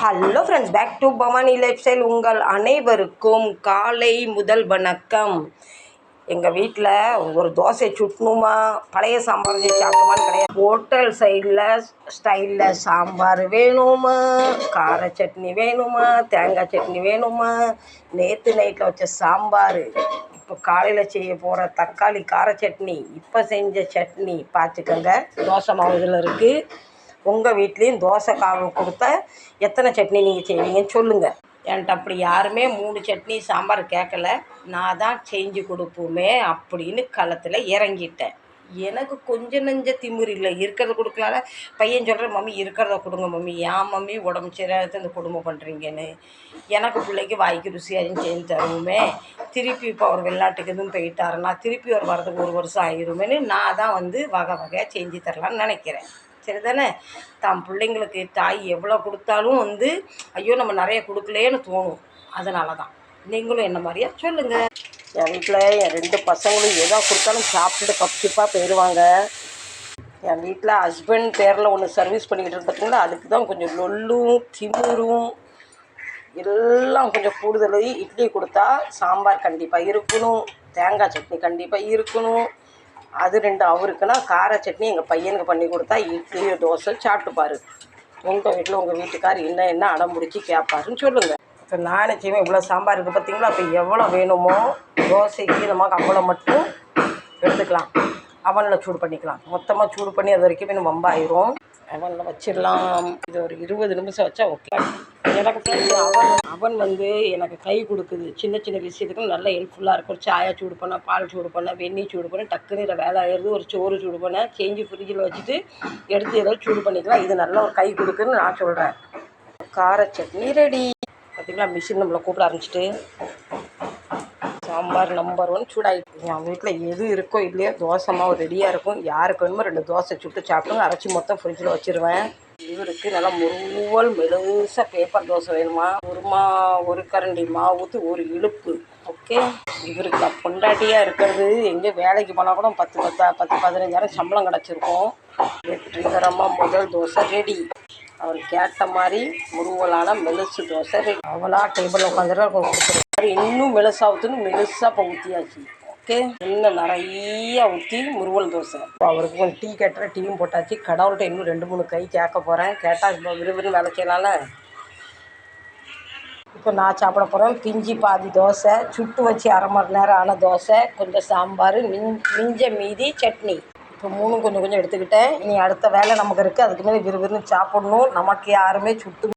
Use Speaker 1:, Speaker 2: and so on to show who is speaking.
Speaker 1: Hello friends, back to Bhavani life style. உங்கள் அனைவருக்கும் காலை முதல் வணக்கம். எங்கள் வீட்டில் ஒரு தோசை சுட்டணுமா, பழைய சாம்பார் சாப்பிடுமான்னு கிடையாது. ஹோட்டல் ஸ்டைலில் சாம்பார் வேணுமா, கார சட்னி வேணுமா, தேங்காய் சட்னி வேணுமா, நேற்று நைட்டில் வச்ச சாம்பார், இப்போ காலையில் செய்ய போகிற தக்காளி கார சட்னி, இப்போ செஞ்ச சட்னி பார்த்துக்கோங்க. தோசை மாவு இதில் இருக்குது. உங்கள் வீட்லேயும் தோசை காவு கொடுத்தா எத்தனை சட்னி நீங்கள் செய்வீங்கன்னு சொல்லுங்கள். என்கிட்ட அப்படி யாருமே 3 சட்னி சாம்பார் கேட்கல, நான் தான் செஞ்சு கொடுப்போமே அப்படின்னு களத்தில் இறங்கிட்டேன். எனக்கு கொஞ்சம் நெஞ்ச திமிரு இல்லை, இருக்கிறத கொடுக்கலால. பையன் சொல்கிறேன், மம்மி இருக்கிறத கொடுங்க மம்மி, ஏன் மம்மி உடம்பு சரியாக இந்த குடும்பம் பண்ணுறீங்கன்னு. எனக்கு பிள்ளைக்கு வாய்க்கு ருசியாகவும் செஞ்சு தருவோமே. திருப்பி இப்போ அவர் வெளிநாட்டுக்கு எதுவும் போயிட்டாருன்னா திருப்பி அவர் வரதுக்கு 1 வருஷம் ஆயிருமேன்னு நான் தான் வகை வகையாக செஞ்சு தரலான்னு நினைக்கிறேன். சரி தானே? தான் பிள்ளைங்களுக்கு தாய் எவ்வளோ கொடுத்தாலும் ஐயோ நம்ம நிறைய கொடுக்கலேன்னு தோணும். அதனால தான் நீங்களும் என்ன மாதிரியா சொல்லுங்கள். என் வீட்டில் என் 2 பசங்களும் எதோ கொடுத்தாலும் சாப்பிட்டுட்டு கப்சிப்பாக போயிடுவாங்க. என் வீட்டில் ஹஸ்பண்ட் பேரில் ஒன்று சர்வீஸ் பண்ணிக்கிட்டு இருந்ததுங்களா, அதுக்கு தான் கொஞ்சம் லொல்லும் திமிரும் எல்லாம் கொஞ்சம் கூடுதல். இட்லி கொடுத்தா சாம்பார் கண்டிப்பாக இருக்கணும், தேங்காய் சட்னி கண்டிப்பாக இருக்கணும். அது 2 அவருக்குன்னா கார சட்னி எங்கள் பையனுக்கு பண்ணி கொடுத்தா இட்லி தோசை சாப்பிட்டுப்பார். உங்கள் வீட்டில் உங்கள் வீட்டுக்கார் என்ன அடம் முடிச்சு கேட்பாருன்னு சொல்லுங்கள். இப்போ நானே செய்வேன். இவ்வளோ சாம்பார் இருக்குது பார்த்தீங்களா, அப்போ எவ்வளோ வேணுமோ தோசைக்கு நமக்கு அவ்வளோ மட்டும் எடுத்துக்கலாம். அவனில் சூடு பண்ணிக்கலாம். மொத்தமாக சூடு பண்ணி அது வரைக்கும் இன்னும் வம்பாயிரும். அவனில் வச்சிடலாம். இது ஒரு 20 நிமிஷம் வச்சா ஓகே. எனக்கு அவன் எனக்கு கை கொடுக்குது. சின்ன சின்ன விஷயத்துக்கும் நல்ல ஹெல்ப்ஃபுல்லாக இருக்கும். சாயா சூடு பண்ண, பால் சூடு பண்ண, வெந்நீர் சூடு பண்ண, டக்குன்னு இதில் வேலை ஆயிடுது. ஒரு சோறு சூடு பண்ண செஞ்சு ஃப்ரிட்ஜில் வச்சுட்டு எடுத்து ஏதாவது சூடு பண்ணிக்கலாம். இது நல்ல ஒரு கை கொடுக்குன்னு நான் சொல்கிறேன். கார சட்னி ரெடி. பார்த்திங்களா, மிஷின் நம்மளை கூப்பிட ஆரம்பிச்சிட்டு. சாம்பார் நம்பர் 1 சூடாகிட்டு. என் வீட்டில் எது இருக்கோ இல்லையோ தோசை மாவு ரெடியாக இருக்கும். யாருக்கு வேணுமோ 2 தோசை சுட்டு சாப்பிடுங்க. அரைச்சி மொத்தம் ஃப்ரிட்ஜில் வச்சுருவேன். இவருக்கு நல்லா முருவல் மெலுசாக பேப்பர் தோசை வேணுமா, ஒரு கரண்டி மாவு ஊற்றி 1 இழுப்பு. ஓகே. இவருக்கு நான் பொண்டாட்டியாக இருக்கிறது, எங்கே வேலைக்கு போனால் கூட 10-15,000 சம்பளம் கிடச்சிருக்கோம். வெற்றிகரமாக முதல் தோசை ரெடி. அவர் கேட்ட மாதிரி முருவலான மெலுசு தோசை ரெடி. அவளாக டேபிளில் உட்காந்துட்டு கொடுத்துருவாரு. இன்னும் மெலுசாக ஊற்றுன்னு மெலுசாக இப்போ ஊற்றியாச்சு. ஓகே. இன்னும் நிறையா ஊற்றி முருவல் தோசை. இப்போ அவருக்கு கொஞ்சம் டீ கேட்டுற டீயும் போட்டாச்சு. கடவுள்கிட்ட இன்னும் 2-3 கை கேட்க போகிறேன். கேட்டால் இப்போ விறுவிறுன்னு வேலை செய்யலாம்ல. இப்போ நான் சாப்பிட போகிறேன். பிஞ்சி பாதி தோசை, சுட்டு வச்சு 1/2 மணி நேரம் ஆன தோசை, கொஞ்சம் சாம்பார், மிஞ்ச மீதி சட்னி. இப்போ 3 கொஞ்சம் எடுத்துக்கிட்டேன். இனி அடுத்த வேலை நமக்கு இருக்குது. அதுக்கு மேலே விறுவிறுன்னு சாப்பிட்ணும். நமக்கு யாருமே சுட்டு